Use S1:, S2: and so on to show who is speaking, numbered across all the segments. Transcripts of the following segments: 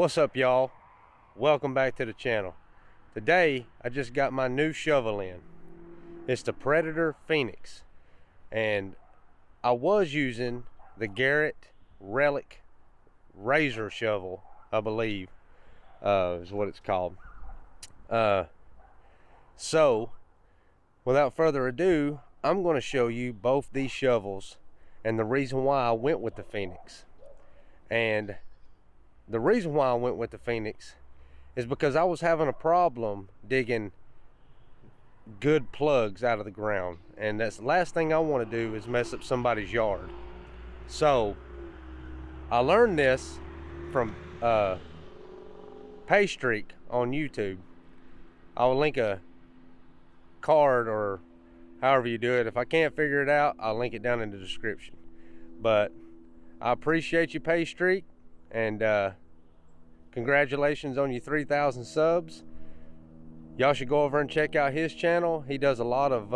S1: What's up, y'all? Welcome back to the channel. Today I just got my new shovel in. It's the Predator Phoenix, and I was using the Garrett Relic Razor shovel, I believe is what it's called. So without further ado, I'm going to show you both these shovels and the reason why I went with the Phoenix. And the reason why I went with the Phoenix is because I was having a problem digging good plugs out of the ground, and that's the last thing I want to do is mess up somebody's yard. So I learned this from paystreak on YouTube. I'll link a card or however you do it. If I can't figure it out, I'll link it down in the description. But I appreciate you, paystreak, and congratulations on your 3,000 subs. Y'all should go over and check out his channel. He does a lot of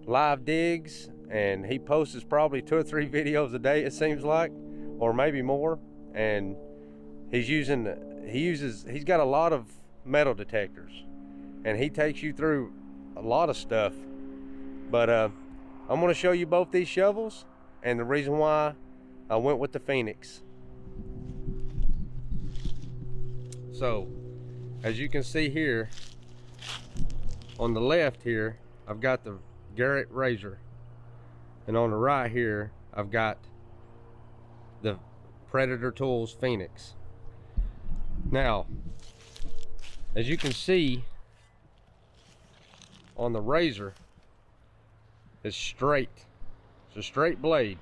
S1: live digs, and he posts probably 2 or 3 videos a day, it seems like, or maybe more. And he's got a lot of metal detectors, and he takes you through a lot of stuff. But I'm going to show you both these shovels and the reason why I went with the Phoenix. So as you can see here on the left here, I've got the Garrett Razor, and on the right here I've got the Predator Tools Phoenix. Now as you can see on the Razor, it's straight. It's a straight blade.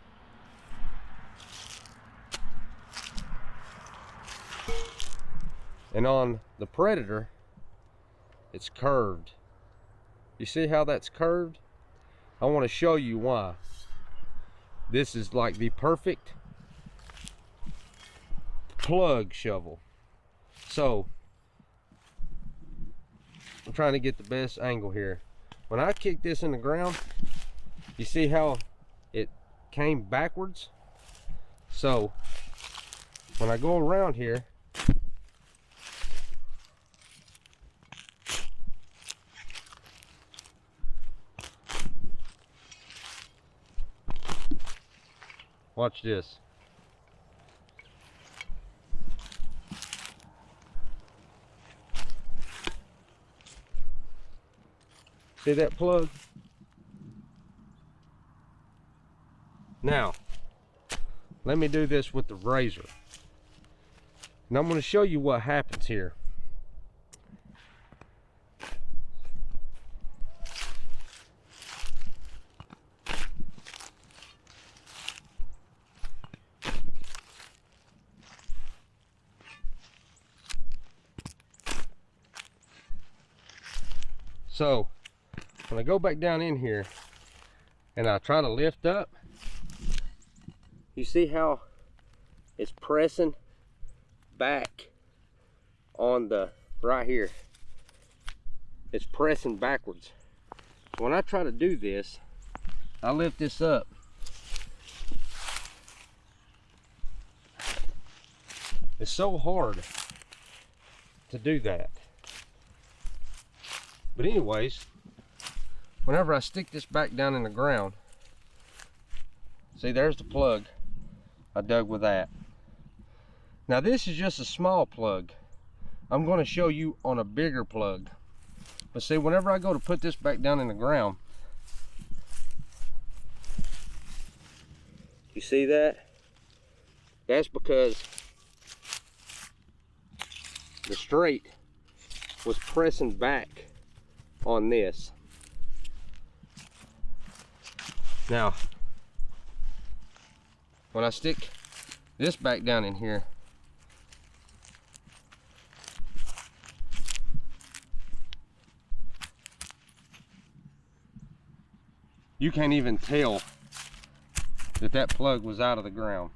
S1: And on the Predator, it's curved. You see how that's curved? I want to show you why. This is like the perfect plug shovel. So I'm trying to get the best angle here. When I kick this in the ground, you see how it came backwards? So when I go around here, watch this. See that plug? Now, let me do this with the Razor. And I'm going to show you what happens here. So when I go back down in here and I try to lift up, you see how it's pressing back on the right here. It's pressing backwards. So when I try to do this, I lift this up. It's so hard to do that. But anyways, whenever I stick this back down in the ground, see, there's the plug I dug with that. Now this is just a small plug. I'm going to show you on a bigger plug. But see, whenever I go to put this back down in the ground, you see that? That's because the straight was pressing back on this. Now when I stick this back down in here, you can't even tell that that plug was out of the ground,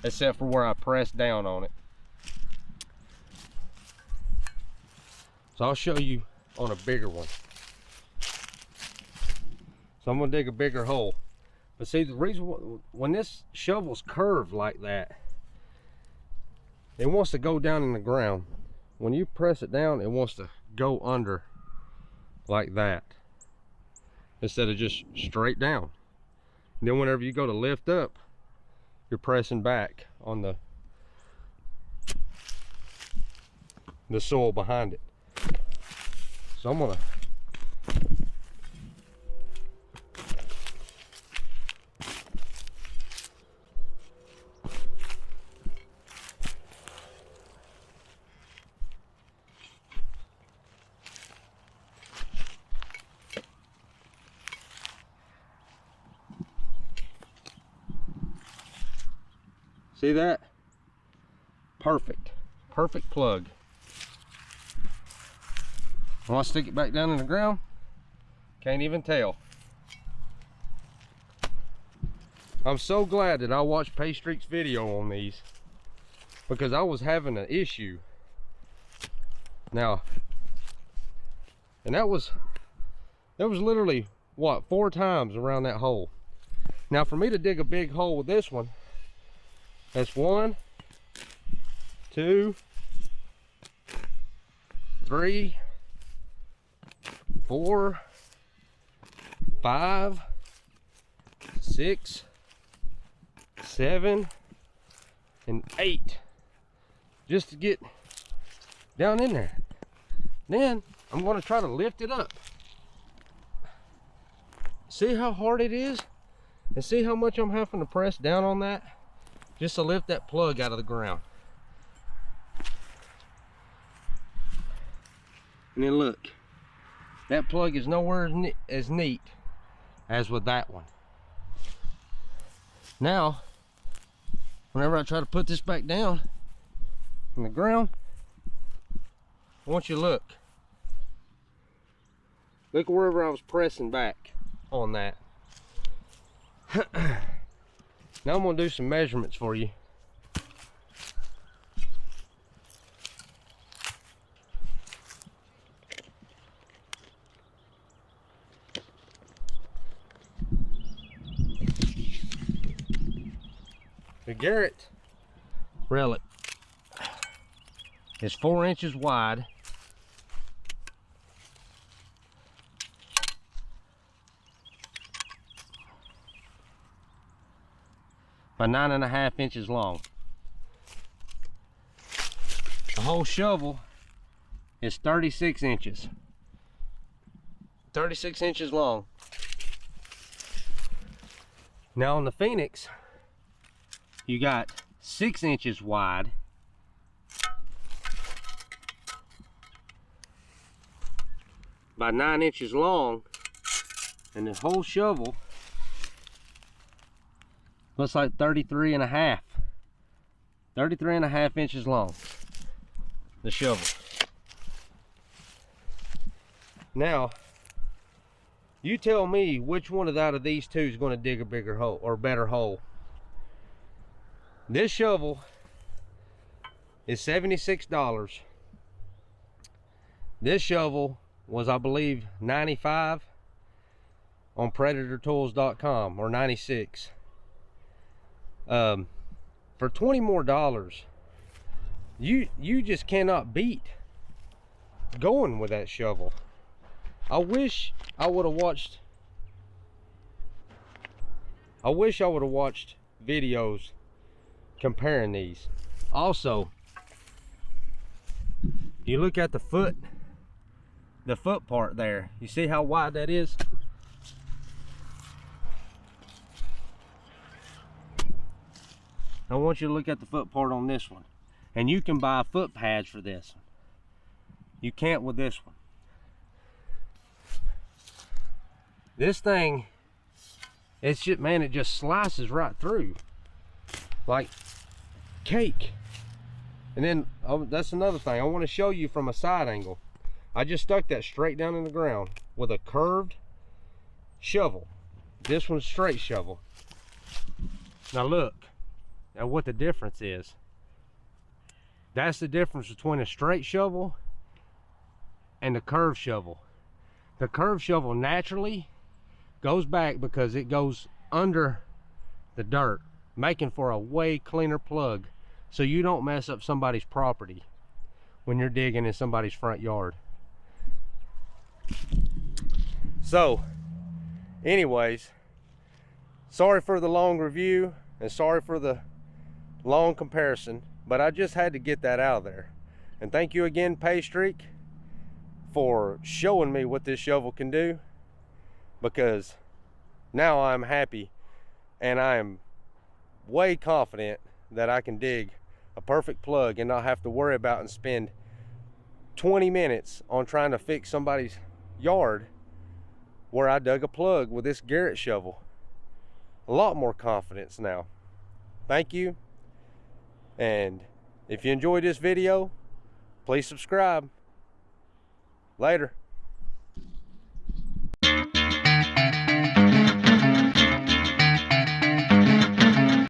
S1: except for where I pressed down on it. So I'll show you on a bigger one. So I'm gonna dig a bigger hole. But see, the reason when this shovel's curved like that it wants to go down in the ground. When you press it down, it wants to go under like that instead of just straight down. And then whenever you go to lift up, you're pressing back on the soil behind it. So I'm gonna see that? Perfect. Perfect plug. When I stick it back down in the ground, can't even tell. I'm so glad that I watched Paystreak's video on these, because I was having an issue. Now, and that was literally, what, 4 times around that hole. Now for me to dig a big hole with this one, that's 1, 2, 3, 4, 5, 6, 7, and 8, just to get down in there. Then I'm going to try to lift it up. See how hard it is, and see how much I'm having to press down on that just to lift that plug out of the ground. And then look, that plug is nowhere as neat as with that one. Now, whenever I try to put this back down in the ground, I want you to look. Look wherever I was pressing back on that. Now I'm going to do some measurements for you. The Garrett Relic is 4 inches wide by 9.5 inches long. The whole shovel is 36 inches. 36 inches long. Now on the Phoenix, you got 6 inches wide by 9 inches long, and the whole shovel looks like 33 and a half inches long, the shovel. Now you tell me which one out of these two is going to dig a bigger hole or better hole. This shovel is $76. This shovel was, I believe, $95 on predatortools.com, or $96. For $20 more, you just cannot beat going with that shovel. I wish I would have watched videos comparing these. Also, you look at the foot part there, you see how wide that is? I want you to look at the foot part on this one, and you can buy foot pads for this. You can't with this one. This thing, it's just, man, it just slices right through like cake. And then that's another thing I want to show you from a side angle. I just stuck that straight down in the ground with a curved shovel. This one's straight shovel. Now look at what the difference is. That's the difference between a straight shovel and a curved shovel. The curved shovel naturally goes back because it goes under the dirt, making for a way cleaner plug so you don't mess up somebody's property when you're digging in somebody's front yard. So anyways, sorry for the long review and sorry for the long comparison, but I just had to get that out of there. And thank you again, Paystreak, for showing me what this shovel can do, because now I'm happy and I am way confident that I can dig a perfect plug and not have to worry about and spend 20 minutes on trying to fix somebody's yard where I dug a plug with this Garrett shovel. A lot more confidence now. Thank you. And if you enjoyed this video, please subscribe. Later.